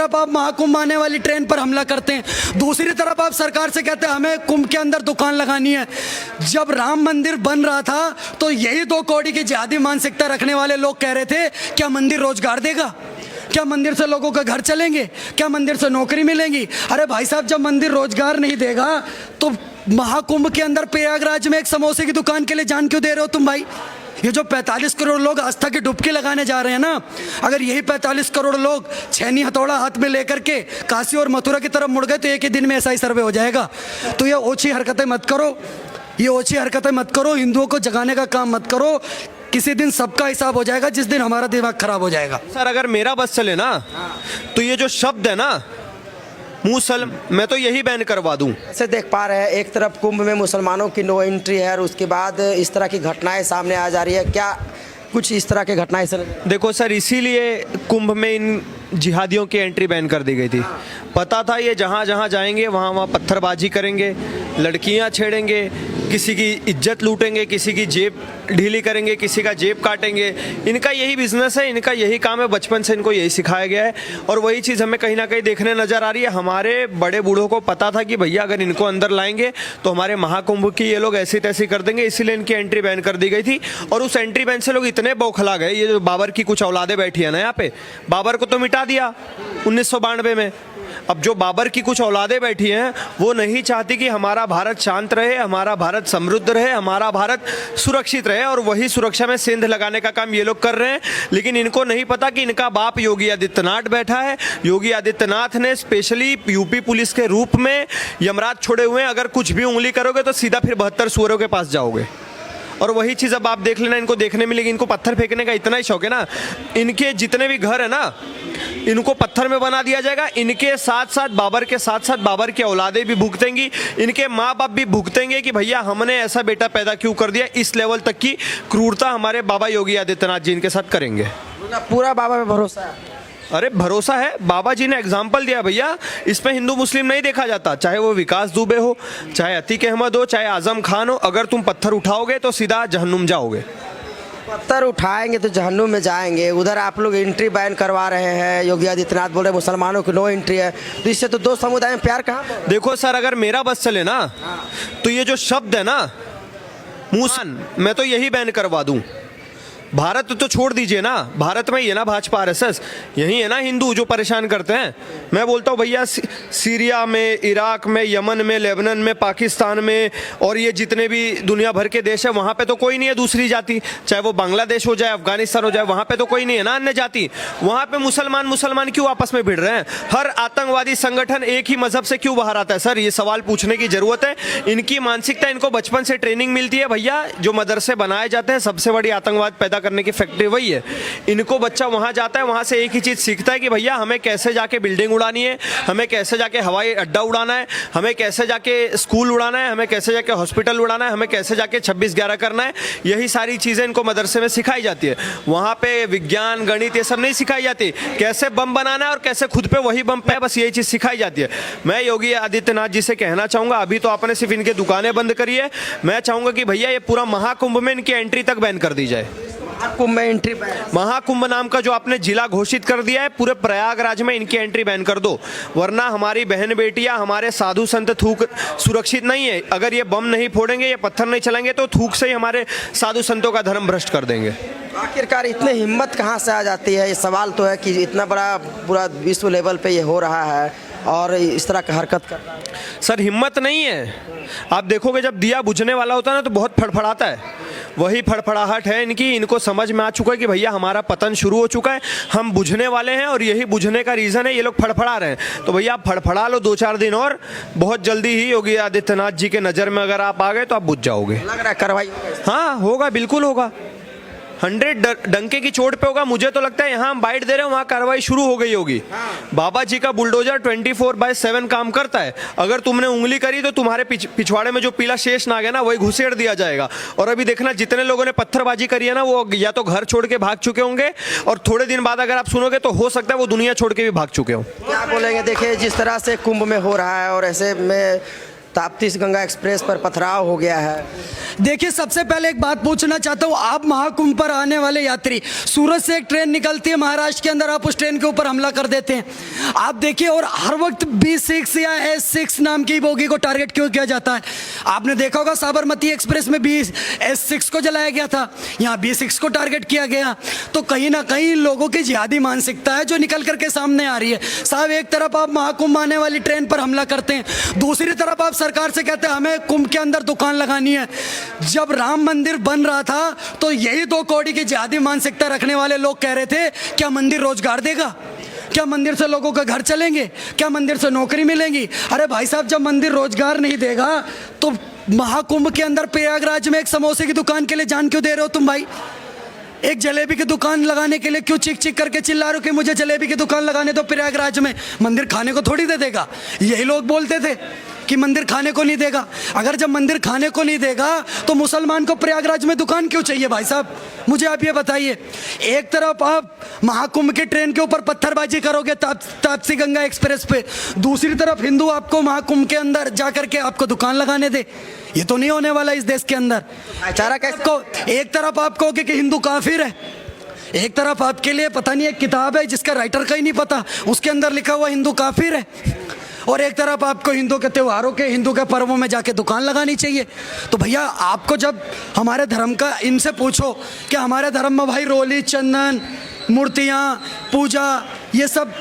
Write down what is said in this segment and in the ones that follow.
तरफ आप महाकुंभ आने वाली ट्रेन पर हमला करते हैं, दूसरी तरफ आप सरकार से कहते हैं हमें कुंभ के अंदर दुकान लगानी है। जब राम मंदिर बन रहा था तो यही 2 कौड़ी की जिहादी मानसिकता रखने वाले लोग कह रहे थे क्या मंदिर रोजगार देगा, क्या मंदिर से लोगों का घर चलेंगे, क्या मंदिर से नौकरी मिलेगी। अरे भाई साहब, जब मंदिर रोजगार नहीं देगा तो महाकुंभ के अंदर प्रयागराज में एक समोसे की दुकान के लिए जान क्यों दे रहे हो तुम भाई? ये जो 45 करोड़ लोग आस्था की डुबकी लगाने जा रहे हैं ना, अगर यही 45 करोड़ लोग छेनी हथौड़ा हाथ में लेकर के काशी और मथुरा की तरफ मुड़ गए तो एक ही दिन में ऐसा ही सर्वे हो जाएगा। तो ये ओछी हरकतें मत करो, ये ओछी हरकतें मत करो, हिंदुओं को जगाने का काम मत करो। किसी दिन सबका हिसाब हो जाएगा, जिस दिन हमारा दिमाग खराब हो जाएगा। सर अगर मेरा बस चले ना तो ये जो शब्द है ना मुसल, मैं तो यही बैन करवा दूं। ऐसे देख पा रहे हैं एक तरफ कुंभ में मुसलमानों की नो एंट्री है और उसके बाद इस तरह की घटनाएं सामने आ जा रही है। क्या कुछ इस तरह की घटनाएं सर? देखो सर, इसीलिए कुंभ में इन जिहादियों की एंट्री बैन कर दी गई थी। पता था ये जहाँ जहाँ जाएंगे वहाँ वहाँ पत्थरबाजी करेंगे, लड़कियाँ छेड़ेंगे, किसी की इज्जत लूटेंगे, किसी की जेब ढीली करेंगे, किसी का जेब काटेंगे। इनका यही बिजनेस है, इनका यही काम है, बचपन से इनको यही सिखाया गया है। और वही चीज़ हमें कहीं ना कहीं देखने नज़र आ रही है। हमारे बड़े बूढ़ों को पता था कि भैया अगर इनको अंदर लाएंगे तो हमारे महाकुंभ की ये लोग ऐसी तैसी कर देंगे, इसीलिए इनकी एंट्री बैन कर दी गई थी। और उस एंट्री बैन से लोग इतने बौखला गए, ये जो बाबर की कुछ औलादे बैठी है ना यहाँ पे, बाबर को तो मिटा दिया 1992 में। अब जो बाबर की कुछ औलादे बैठी हैं वो नहीं चाहती कि हमारा भारत शांत रहे, हमारा भारत समृद्ध रहे, हमारा भारत सुरक्षित रहे, और वही सुरक्षा में सेंध लगाने का काम ये लोग कर रहे हैं। लेकिन इनको नहीं पता कि इनका बाप योगी आदित्यनाथ बैठा है। योगी आदित्यनाथ ने स्पेशली यूपी पुलिस के रूप में यमराज छोड़े हुए हैं। अगर कुछ भी उंगली करोगे तो सीधा फिर 72 सुअरों के पास जाओगे। और वही चीज़ अब आप देख लेना, इनको देखने मिलेगी। इनको पत्थर फेंकने का इतना ही शौक है ना, इनके जितने भी घर है ना इनको पत्थर में बना दिया जाएगा। इनके साथ साथ बाबर के साथ साथ बाबर की औलादें भी भुगतेंगी, इनके माँ बाप भी भुगतेंगे कि भैया हमने ऐसा बेटा पैदा क्यों कर दिया। इस लेवल तक की क्रूरता हमारे बाबा योगी आदित्यनाथ जी इनके साथ करेंगे। पूरा बाबा पे भरोसा है? अरे भरोसा है, बाबा जी ने एग्जाम्पल दिया भैया। इसमें हिंदू मुस्लिम नहीं देखा जाता, चाहे वो विकास दुबे हो, चाहे अतीक अहमद हो, चाहे आजम खान हो। अगर तुम पत्थर उठाओगे तो सीधा जहन्नुम जाओगे। पत्थर उठाएंगे तो जहन्नुम में जाएंगे। उधर आप लोग एंट्री बैन करवा रहे हैं, योगी आदित्यनाथ बोल रहे हैं मुसलमानों की नो एंट्री है, तो इससे तो 2 समुदाय में प्यार कहाँ? देखो सर, अगर मेरा बस चले ना तो ये जो शब्द है ना मुसन, मैं तो यही बैन करवा दूं। भारत तो छोड़ दीजिए ना, भारत में ये ना भाजपा आरएसएस, यही है ना हिंदू जो परेशान करते हैं। मैं बोलता हूँ भैया, सीरिया में, इराक में, यमन में, लेबनान में, पाकिस्तान में और ये जितने भी दुनिया भर के देश है, वहाँ पे तो कोई नहीं है दूसरी जाति। चाहे वो बांग्लादेश हो जाए, अफगानिस्तान हो जाए, वहाँ पे तो कोई नहीं है ना अन्य जाति। वहाँ पे मुसलमान क्यों आपस में भिड़ रहे हैं? हर आतंकवादी संगठन एक ही मजहब से क्यों बाहर आता है? सर ये सवाल पूछने की जरूरत है। इनकी मानसिकता, इनको बचपन से ट्रेनिंग मिलती है भैया। जो मदरसे बनाए जाते हैं, सबसे बड़ी आतंकवाद पैदा करने की फैक्ट्री वही है। इनको बच्चा वहां जाता है, वहां से एक ही चीज सीखता है कि भैया हमें कैसे जाके बिल्डिंग उड़ानी है, हमें कैसे जाके हवाई अड्डा उड़ाना है, हमें कैसे जाके स्कूल उड़ाना है, हमें कैसे जाके हॉस्पिटल उड़ाना है, हमें कैसे जाके 26/11 करना है। यही सारी चीजें इनको मदरसे में सिखाई जाती है। वहां पे विज्ञान, गणित ये सब नहीं सिखाई जाती। कैसे बम बनाना है और कैसे खुद पे वही बम पे, बस यही चीज सिखाई जाती है। मैं योगी आदित्यनाथ जी से कहना चाहूंगा, अभी तो आपने सिर्फ इनके दुकानें बंद करी है, मैं चाहूंगा कि भैया ये पूरा महाकुंभ में इनकी एंट्री तक बैन कर दी जाए। महाकुंभ में एंट्री बैन? महाकुंभ नाम का जो आपने जिला घोषित कर दिया है, पूरे प्रयागराज में इनकी एंट्री बैन कर दो, वरना हमारी बहन बेटियां, हमारे साधु संत थूक सुरक्षित नहीं है। अगर ये बम नहीं फोड़ेंगे, ये पत्थर नहीं चलाएंगे तो थूक से ही हमारे साधु संतों का धर्म भ्रष्ट कर देंगे। आखिरकार इतनी हिम्मत कहाँ से आ जाती है? ये सवाल तो है कि इतना बड़ा पूरा विश्व लेवल पे ये हो रहा है और इस तरह का हरकत कर रहा है। सर हिम्मत नहीं है। आप देखोगे जब दिया बुझने वाला होता है ना तो बहुत फड़फड़ाता है, वही फड़फड़ाहट है इनकी। इनको समझ में आ चुका है कि भैया हमारा पतन शुरू हो चुका है, हम बुझने वाले हैं, और यही बुझने का रीज़न है ये लोग फड़फड़ा रहे हैं। तो भैया आप फड़फड़ा लो 2-4 दिन और, बहुत जल्दी ही योगी आदित्यनाथ जी के नज़र में अगर आप आ गए तो आप बुझ जाओगे। लग रहा है कार्रवाई? हाँ होगा, बिल्कुल होगा। 100 डंके की चोट पे होगा। मुझे तो लगता है यहाँ हम बाइट दे रहे हैं, वहाँ कार्रवाई शुरू हो गई होगी। बाबा जी का बुलडोजर 24/7 काम करता है। अगर तुमने उंगली करी तो तुम्हारे पिछवाड़े में जो पीला शेष नाग है ना, वही घुसेड़ दिया जाएगा। और अभी देखना, जितने लोगों ने पत्थरबाजी करी है ना, वो या तो घर छोड़ के भाग चुके होंगे, और थोड़े दिन बाद अगर आप सुनोगे तो हो सकता है वो दुनिया छोड़ के भी भाग चुके हों। क्या बोलेंगे? देखिए जिस तरह से कुंभ में हो रहा है और ऐसे में ताप्ती से गंगा एक्सप्रेस पर पथराव हो गया है। देखिए, सबसे पहले एक बात पूछना चाहता हूँ, आप महाकुंभ पर आने वाले यात्री, सूरत से एक ट्रेन निकलती है महाराष्ट्र के अंदर, आप उस ट्रेन के ऊपर हमला कर देते हैं। आप देखिए, और हर वक्त B6 या S6 नाम की बोगी को टारगेट क्यों किया जाता है? आपने देखा होगा साबरमती एक्सप्रेस में S6 को जलाया गया था, यहाँ B6 को टारगेट किया गया। तो कहीं ना कहीं लोगों की जिहादी मानसिकता है जो निकल करके सामने आ रही है। साहब, एक तरफ आप महाकुंभ आने वाली ट्रेन पर हमला करते हैं, दूसरी तरफ आप सरकार से कहते हैं हमें कुंभ के अंदर दुकान लगानी है। जब राम मंदिर बन रहा था तो यही 2 कौड़ी की जिहादी मानसिकता रखने वाले लोग कह रहे थे क्या मंदिर रोजगार देगा, क्या मंदिर से लोगों का घर चलेंगे, क्या मंदिर से नौकरी मिलेगी? अरे भाई साहब, जब मंदिर रोजगार नहीं देगा तो महाकुंभ के अंदर प्रयागराज में एक समोसे की दुकान के लिए जान क्यों दे रहे हो तुम भाई? एक जलेबी की दुकान लगाने के लिए क्यों चिक चिक करके चिल्ला रहे हो कि मुझे जलेबी की दुकान लगाने दो प्रयागराज में? मंदिर खाने को थोड़ी दे देगा। यही लोग बोलते थे कि मंदिर खाने को नहीं देगा। अगर जब मंदिर खाने को नहीं देगा तो मुसलमान को प्रयागराज में दुकान क्यों चाहिए भाई साहब? मुझे आप ये बताइए। एक तरफ आप महाकुंभ की ट्रेन के ऊपर पत्थरबाजी करोगे ताप्ती गंगा एक्सप्रेस पे, दूसरी तरफ हिंदू आपको महाकुंभ के अंदर जा करके आपको दुकान लगाने दे। ये तो नहीं होने वाला इस देश के अंदर। भाईचारा कैसे? एक तरफ आप कहोगे कि हिंदू काफिर है, एक तरफ आपके लिए पता नहीं एक किताब है जिसका राइटर का ही नहीं पता, उसके अंदर लिखा हुआ हिंदू काफिर है, और एक तरफ आपको हिंदू के त्योहारों के, हिंदू के पर्वों में जाके दुकान लगानी चाहिए। तो भैया, आपको जब हमारे धर्म का इनसे पूछो कि हमारे धर्म में भाई रोली, चंदन, मूर्तियाँ, पूजा, ये सब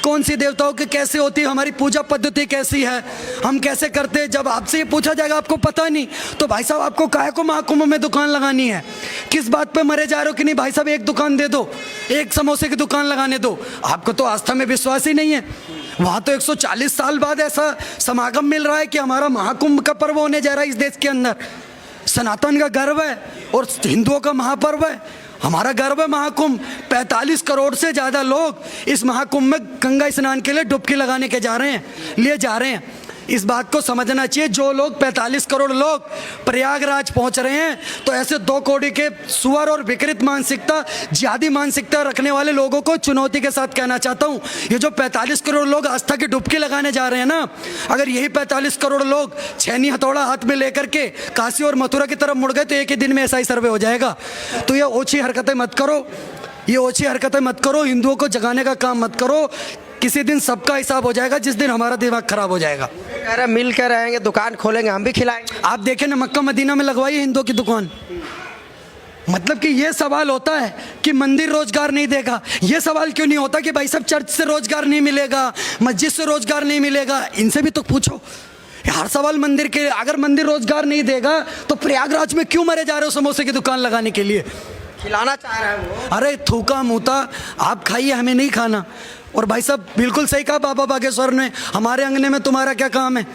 कौन सी देवताओं की कैसे होती है, हमारी पूजा पद्धति कैसी है, हम कैसे करते हैं, जब आपसे ये पूछा जाएगा आपको पता नहीं, तो भाई साहब आपको काहे को महाकुंभ में दुकान लगानी है? किस बात पे मरे जा रहे हो कि नहीं भाई साहब एक दुकान दे दो, एक समोसे की दुकान लगाने दो? आपको तो आस्था में विश्वास ही नहीं है। वहाँ तो 140 साल बाद ऐसा समागम मिल रहा है कि हमारा महाकुंभ का पर्व होने जा रहा है इस देश के अंदर। सनातन का गर्व है और हिंदुओं का महापर्व है, हमारा गर्व है महाकुंभ। 45 करोड़ से ज़्यादा लोग इस महाकुंभ में गंगा स्नान के लिए डुबकी लगाने के लिए जा रहे हैं। इस बात को समझना चाहिए। जो लोग 45 करोड़ लोग प्रयागराज पहुंच रहे हैं, तो ऐसे 2 कौड़ी के सुअर और विकृत मानसिकता, जिहादी मानसिकता रखने वाले लोगों को चुनौती के साथ कहना चाहता हूं, ये जो 45 करोड़ लोग आस्था की डुबकी लगाने जा रहे हैं ना, अगर यही 45 करोड़ लोग छेनी हथौड़ा हाथ में लेकर के काशी और मथुरा की तरफ मुड़ गए तो एक ही दिन में ऐसा ही सर्वे हो जाएगा। तो ये ओछी हरकतें मत करो, ये ओछी हरकतें मत करो, हिंदुओं को जगाने का काम मत करो। किसी दिन सबका हिसाब हो जाएगा, जिस दिन हमारा दिमाग खराब हो जाएगा। कह रहे मिल कर रहेंगे, दुकान खोलेंगे, हम भी खिलाएंगे। आप देखें ना, मक्का मदीना में लगवाइए हिंदुओं की दुकान। मतलब कि ये सवाल होता है कि मंदिर रोजगार नहीं देगा, ये सवाल क्यों नहीं होता कि भाई साहब चर्च से रोजगार नहीं मिलेगा, मस्जिद से रोजगार नहीं मिलेगा? इनसे भी तो पूछो। हर सवाल मंदिर के, अगर मंदिर रोजगार नहीं देगा तो प्रयागराज में क्यों मरे जा रहे हो समोसे की दुकान लगाने के लिए? खिलाना चाह रहे हैं वो। अरे थूका मूता आप खाइए, हमें नहीं खाना। और भाई साहब बिल्कुल सही कहा बाबा बागेश्वर ने, हमारे अंगने में तुम्हारा क्या काम है?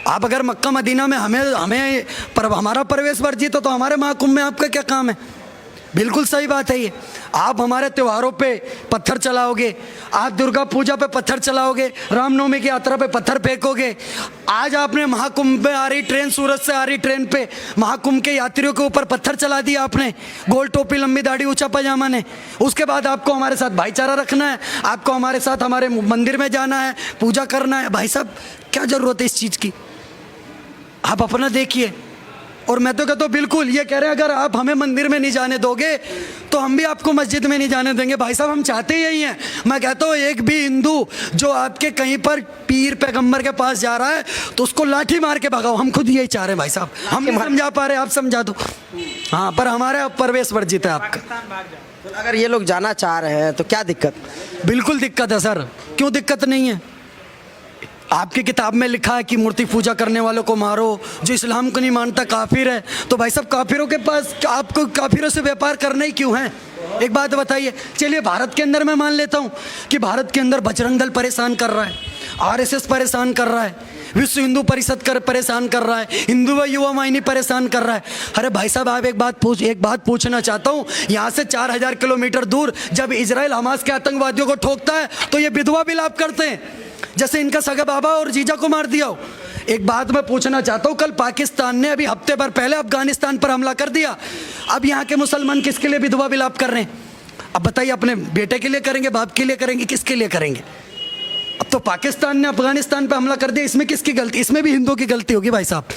आप अगर मक्का मदीना में हमें हमारा प्रवेश वर्जित हो तो हमारे महाकुंभ में आपका क्या काम है? बिल्कुल सही बात है ये। आप हमारे त्योहारों पे पत्थर चलाओगे, आप दुर्गा पूजा पे पत्थर चलाओगे, रामनवमी की यात्रा पे पत्थर फेंकोगे। आज आपने महाकुंभ में आ रही ट्रेन, सूरत से आ रही ट्रेन पे महाकुंभ के यात्रियों के ऊपर पत्थर चला दिया आपने, गोल टोपी, लंबी दाढ़ी, ऊंचा पजामा ने। उसके बाद आपको हमारे साथ भाईचारा रखना है, आपको हमारे साथ हमारे मंदिर में जाना है, पूजा करना है। भाई साहब क्या जरूरत है इस चीज़ की? आप अपना देखिए। और मैं तो कहता हूँ बिल्कुल ये कह रहे हैं अगर आप हमें मंदिर में नहीं जाने दोगे तो हम भी आपको मस्जिद में नहीं जाने देंगे। भाई साहब हम चाहते यही हैं। मैं कहता हूँ एक भी हिंदू जो आपके कहीं पर पीर पैगंबर के पास जा रहा है तो उसको लाठी मार के भगाओ। हम खुद यही चाह रहे हैं भाई साहब, हम नहीं समझा पा रहे, आप समझा दो। हाँ, पर हमारे प्रवेश वर्जित है आपका। तो अगर ये लोग जाना चाह रहे हैं तो क्या दिक्कत? बिल्कुल दिक्कत है सर, क्यों दिक्कत नहीं है? आपकी किताब में लिखा है कि मूर्ति पूजा करने वालों को मारो, जो इस्लाम को नहीं मानता काफिर है। तो भाई साहब काफिरों के पास आपको काफिरों से व्यापार करना ही क्यों है? एक बात बताइए। चलिए भारत के अंदर मैं मान लेता हूँ कि भारत के अंदर बजरंग दल परेशान कर रहा है, RSS परेशान कर रहा है, विश्व हिंदू परिषद परेशान कर रहा है, हिंदू व युवा वाहिनी परेशान कर रहा है। अरे भाई साहब आप एक बात पूछना चाहता हूँ। यहाँ से 4000 किलोमीटर दूर जब इजराइल हमास के आतंकवादियों को ठोकता है तो ये विधवा विलाप करते हैं जैसे इनका सगा बाबा और जीजा को मार दिया हो। एक बात मैं पूछना चाहता हूँ, कल पाकिस्तान ने अभी हफ्ते भर पहले अफगानिस्तान पर हमला कर दिया। अब यहाँ के मुसलमान किसके लिए विधवा विलाप कर रहे हैं? अब बताइए, अपने बेटे के लिए करेंगे, बाप के लिए करेंगे, किसके लिए करेंगे? अब तो पाकिस्तान ने अफगानिस्तान पे हमला कर दिया, इसमें किसकी गलती? इसमें भी हिंदुओं की गलती होगी भाई साहब।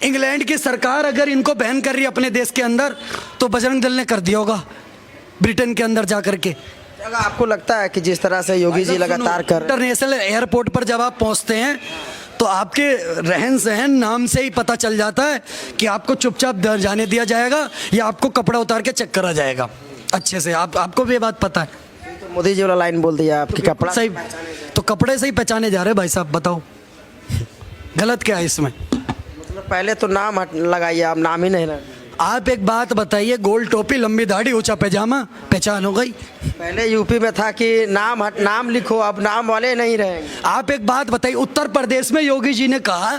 इंग्लैंड की सरकार अगर इनको बैन कर रही है अपने देश के अंदर, तो बजरंग दल ने कर दिया होगा ब्रिटेन के अंदर जा करके। अगर आपको लगता है कि जिस तरह से योगी जी लगातार कर इंटरनेशनल एयरपोर्ट पर जब आप पहुंचते हैं तो आपके रहन सहन नाम से ही पता चल जाता है कि आपको चुपचाप जाने दिया जाएगा या आपको कपड़ा उतार के चेक करा जाएगा अच्छे से। आपको भी ये बात पता है। तो मोदी जी वाला लाइन बोल दिया आपकी, कपड़ा सही, तो कपड़े से ही पहचाने जा रहे भाई साहब, बताओ गलत क्या है इसमें? मतलब पहले तो नाम लगाइए, आप नाम ही नहीं लगाइए। आप एक बात बताइए, गोल टोपी, लंबी दाढ़ी, ऊंचा पैजामा, पहचान हो गई। पहले यूपी में था कि नाम लिखो, अब नाम वाले नहीं रहेंगे। आप एक बात बताइए, उत्तर प्रदेश में योगी जी ने कहा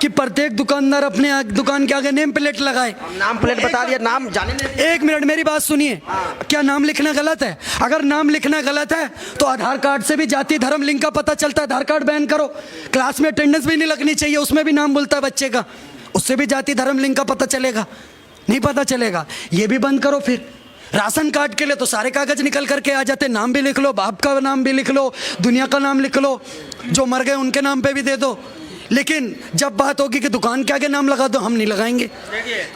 कि प्रत्येक दुकानदार अपने दुकान के आगे नेम प्लेट लगाए। नाम प्लेट बता दिया, नाम जाने नहीं। एक मिनट मेरी बात सुनिए, क्या नाम लिखना गलत है? अगर नाम लिखना गलत है तो आधार कार्ड से भी जाति धर्म लिंग का पता चलता है, आधार कार्ड बैन करो। क्लास में अटेंडेंस भी नहीं लगनी चाहिए, उसमें भी नाम बोलता है बच्चे का, उससे भी जाति धर्म लिंग का पता चलेगा? नहीं पता चलेगा। ये भी बंद करो। फिर राशन कार्ड के लिए तो सारे कागज निकल करके आ जाते, नाम भी लिख लो, बाप का नाम भी लिख लो, दुनिया का नाम लिख लो, जो मर गए उनके नाम पे भी दे दो। लेकिन जब बात होगी कि दुकान के आगे नाम लगा दो, हम नहीं लगाएंगे।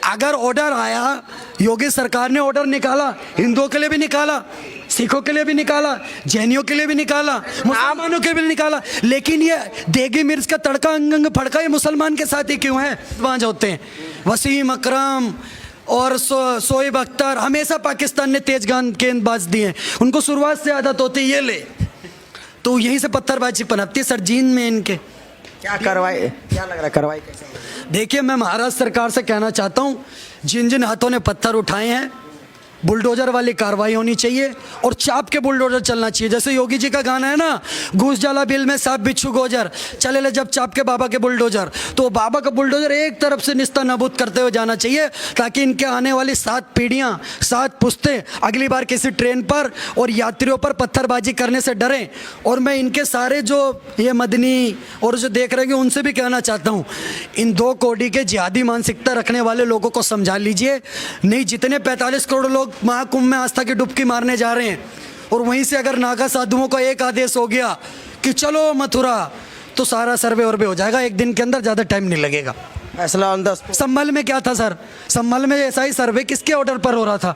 अगर ऑर्डर आया, योगी सरकार ने ऑर्डर निकाला, हिंदुओं के लिए भी निकाला, सिखों के लिए भी निकाला, जैनियों के लिए भी निकाला, मुसलमानों के लिए भी निकाला, लेकिन ये देगी मिर्च का तड़का अंग अंग फड़का ये मुसलमान के साथ ही क्यों है? वहाँ जो होते हैं वसीम अकरम और शोएब अख्तर, हमेशा पाकिस्तान ने तेज गेंदबाज दिए, उनको शुरुआत से आदत होती है ये ले, तो यहीं से पत्थरबाजी पनपती है सर जीन में इनके। क्या कार्रवाई, क्या लग रहा है कार्रवाई कैसे? देखिए, मैं महाराष्ट्र सरकार से कहना चाहता हूँ, जिन जिन हाथों ने पत्थर उठाए हैं, बुलडोजर वाली कार्रवाई होनी चाहिए और चाप के बुलडोजर चलना चाहिए। जैसे योगी जी का गाना है ना, घूस जाला बिल में सांप बिच्छू गोजर, चले ले जब चाप के बाबा के बुलडोजर, तो बाबा का बुलडोजर एक तरफ से निस्ता नाबूद करते हुए जाना चाहिए, ताकि इनके आने वाली 7 पीढ़ियां, 7 पुश्तें अगली बार किसी ट्रेन पर और यात्रियों पर पत्थरबाजी करने से डरें। और मैं इनके सारे जो ये मदनी और जो देख रहे हैं उनसे भी कहना चाहता हूँ, इन 2 कौड़ी के जिहादी मानसिकता रखने वाले लोगों को समझा लीजिए। नहीं, जितने 45 करोड़ लोग महाकुंभ में आस्था की डुबकी मारने जा रहे हैं, और वहीं से अगर नागा साधुओं को एक आदेश हो गया कि चलो मथुरा, तो सारा सर्वे और भी हो जाएगा एक दिन के अंदर, ज़्यादा टाइम नहीं लगेगा। फैसला ऑन द संभल में क्या था सर? संभल में ऐसा ही सर्वे किसके ऑर्डर पर हो रहा था?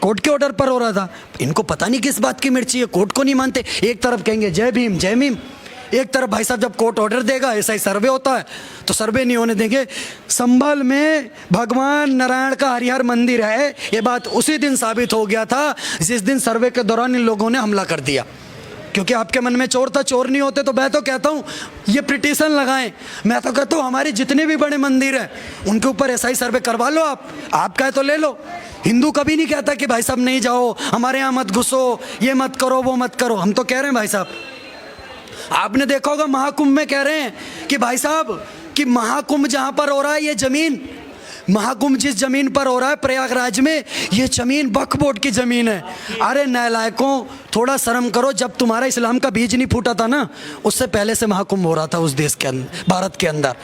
कोर्ट के ऑर्डर पर हो रहा था। इनको पता नहीं किस बात की मिर्ची है, कोर्ट को नहीं मानते। एक तरफ कहेंगे जय भीम जय भीम, एक तरफ भाई साहब जब कोर्ट ऑर्डर देगा ऐसा ही सर्वे होता है तो सर्वे नहीं होने देंगे। संभल में भगवान नारायण का हरिहर मंदिर है, ये बात उसी दिन साबित हो गया था जिस दिन सर्वे के दौरान इन लोगों ने हमला कर दिया। क्योंकि आपके मन में चोर था, चोर नहीं होते, तो मैं तो कहता हूँ ये पिटीशन लगाएं। मैं तो कहता हूँ हमारे जितने भी बड़े मंदिर हैं उनके ऊपर ऐसा ही सर्वे करवा लो। आपका है तो ले लो। हिंदू कभी नहीं कहता कि भाई साहब नहीं जाओ, हमारे यहाँ मत घुसो, ये मत करो, वो मत करो। हम तो कह रहे हैं भाई साहब, आपने देखा होगा महाकुंभ में कह रहे हैं कि भाई साहब कि महाकुंभ जहाँ पर हो रहा है, ये ज़मीन, महाकुंभ जिस ज़मीन पर हो रहा है प्रयागराज में, ये ज़मीन वक्फ बोर्ड की ज़मीन है। अरे नालायकों, थोड़ा शर्म करो। जब तुम्हारा इस्लाम का बीज नहीं फूटा था ना, उससे पहले से महाकुंभ हो रहा था उस देश के अंदर, भारत के अंदर।